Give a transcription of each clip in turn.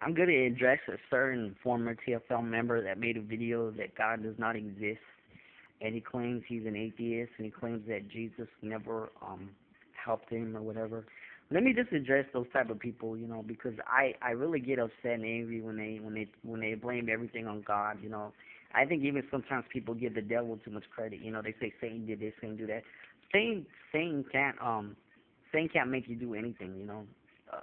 I'm going to address a certain former TFL member that made a video that God does not exist, and he claims he's an atheist, and he claims that Jesus never helped him or whatever. Let me just address those type of people, because I really get upset and angry when they blame everything on God. I think even sometimes people give the devil too much credit. They say Satan did this, Satan do that. Satan Satan can't um Satan can't make you do anything. Uh,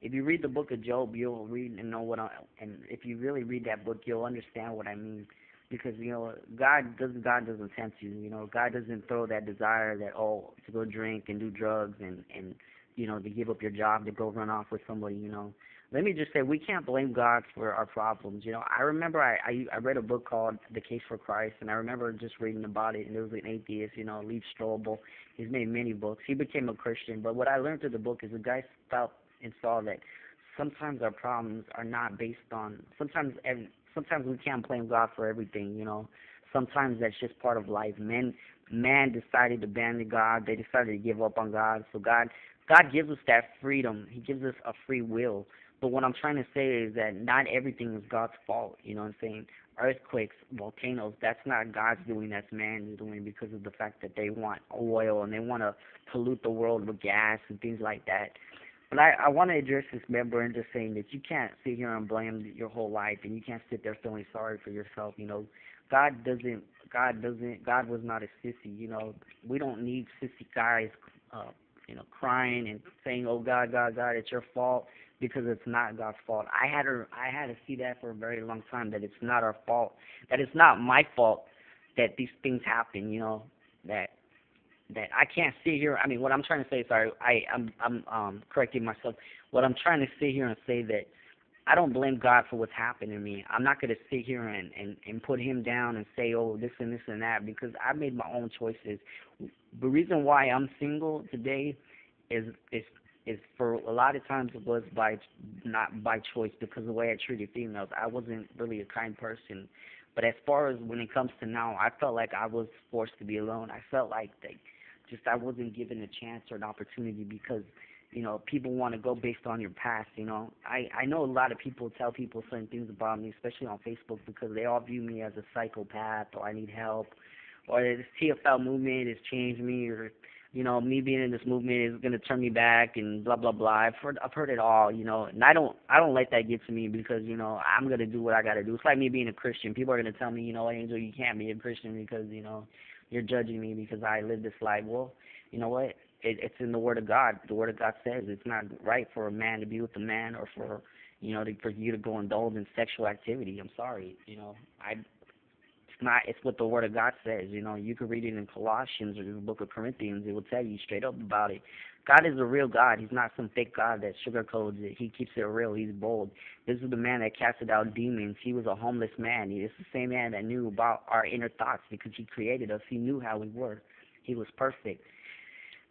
if you read the book of Job, you'll read and know and if you really read that book, you'll understand what I mean. Because God doesn't tempt you. God doesn't throw that desire that to go drink and do drugs and to give up your job to go run off with somebody. Let me just say we can't blame God for our problems. I remember I read a book called The Case for Christ, and I remember just reading about it. And there was an atheist, Lev Strobel. He's made many books. He became a Christian, but what I learned through the book is the guy felt and saw that sometimes our problems are not based on. Sometimes we can't blame God for everything. Sometimes that's just part of life. Man decided to abandon God. They decided to give up on God. So God gives us that freedom. He gives us a free will. But what I'm trying to say is that not everything is God's fault. You know what I'm saying? Earthquakes, volcanoes, that's not God's doing, that's man's doing because of the fact that they want oil and they want to pollute the world with gas and things like that. But I want to address this member and just saying that you can't sit here and blame your whole life, and you can't sit there feeling sorry for yourself. God was not a sissy. We don't need sissy guys, crying and saying, "Oh God, God, God, it's your fault," because it's not God's fault. I had to see that for a very long time, that it's not our fault, that it's not my fault that these things happen. That I can't sit here. I mean, what I'm trying to say, sorry, I'm correcting myself. What I'm trying to sit here and say that I don't blame God for what's happened to me. I'm not going to sit here and put him down and say, oh, this and this and that, because I made my own choices. The reason why I'm single today is for a lot of times it was not by choice, because of the way I treated females. I wasn't really a kind person. But as far as when it comes to now, I felt like I was forced to be alone. I felt like I wasn't given a chance or an opportunity because people want to go based on your past. I know a lot of people tell people certain things about me, especially on Facebook, because they all view me as a psychopath, or I need help, or this TFL movement has changed me, or me being in this movement is going to turn me back, and blah blah blah. I've heard it all, and I don't let that get to me, because I'm going to do what I got to do. It's like me being a Christian. People are going to tell me, Angel, you can't be a Christian because you're judging me because I live this life. Well, you know what? It's in the Word of God. The Word of God says it's not right for a man to be with a man, or for for you to go indulge in sexual activity. I'm sorry. It's not. It's what the Word of God says. You can read it in Colossians or the Book of Corinthians. It will tell you straight up about it. God is a real God. He's not some fake God that sugarcoats it. He keeps it real. He's bold. This is the man that casted out demons. He was a homeless man. He's the same man that knew about our inner thoughts, because he created us. He knew how we were. He was perfect.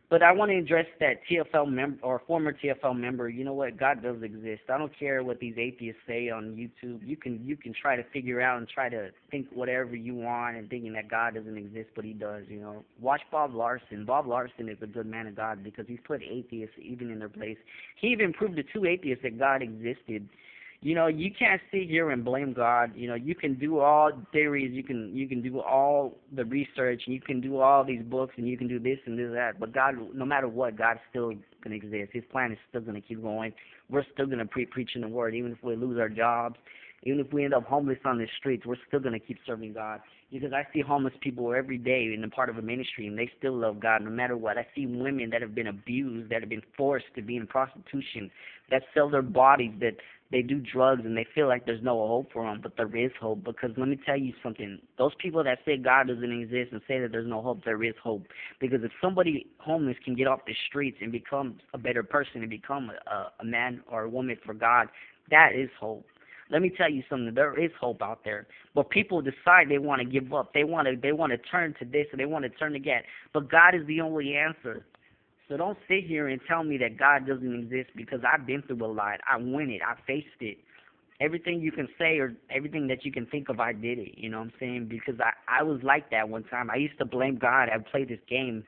But I want to address that TFL member or former TFL member. You know what? God does exist. I don't care what these atheists say on YouTube. You can try to figure out and try to think whatever you want and thinking that God doesn't exist, but he does. Watch Bob Larson. Bob Larson is a good man of God because he's put atheists even in their place. He even proved to two atheists that God existed. You can't sit here and blame God. You can do all theories, you can do all the research, and you can do all these books, and you can do this and do that. But God, no matter what, God's still gonna exist. His plan is still gonna keep going. We're still gonna preaching the word, even if we lose our jobs, even if we end up homeless on the streets. We're still gonna keep serving God. Because I see homeless people every day in a part of a ministry, and they still love God no matter what. I see women that have been abused, that have been forced to be in prostitution, that sell their bodies, that they do drugs, and they feel like there's no hope for them, but there is hope. Because let me tell you something, those people that say God doesn't exist and say that there's no hope, there is hope. Because if somebody homeless can get off the streets and become a better person and become a man or a woman for God, that is hope. Let me tell you something. There is hope out there, but people decide they want to give up. They want to turn to this, and they want to turn to that. But God is the only answer. So don't sit here and tell me that God doesn't exist, because I've been through a lot. I went it. I faced it. Everything you can say or everything that you can think of, I did it. You know what I'm saying? Because I was like that one time. I used to blame God. I played this game.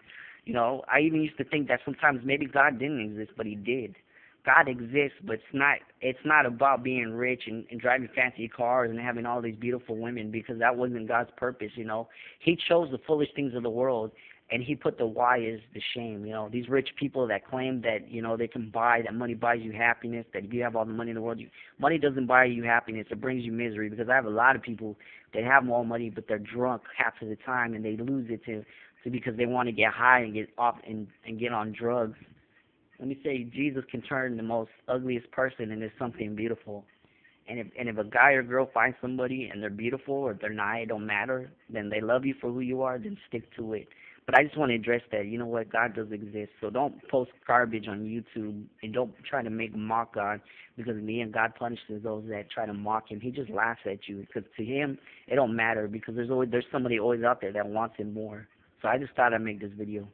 I even used to think that sometimes maybe God didn't exist, but he did. God exists, but it's not about being rich and driving fancy cars and having all these beautiful women, because that wasn't God's purpose, you know. He chose the foolish things of the world, and he put the wise to shame, you know. These rich people that claim that, you know, they can buy, that money buys you happiness, that if you have all the money in the world, money doesn't buy you happiness, it brings you misery. Because I have a lot of people that have more money, but they're drunk half of the time, and they lose it to because they want to get high and get off and get on drugs. Let me say, Jesus can turn the most ugliest person into something beautiful. And if a guy or girl finds somebody and they're beautiful or they're not, it don't matter. Then they love you for who you are. Then stick to it. But I just want to address that. You know what? God does exist. So don't post garbage on YouTube and don't try to make mock God, because in the end, God punishes those that try to mock Him. He just laughs at you, because to Him it don't matter, because there's somebody always out there that wants Him more. So I just thought I'd make this video.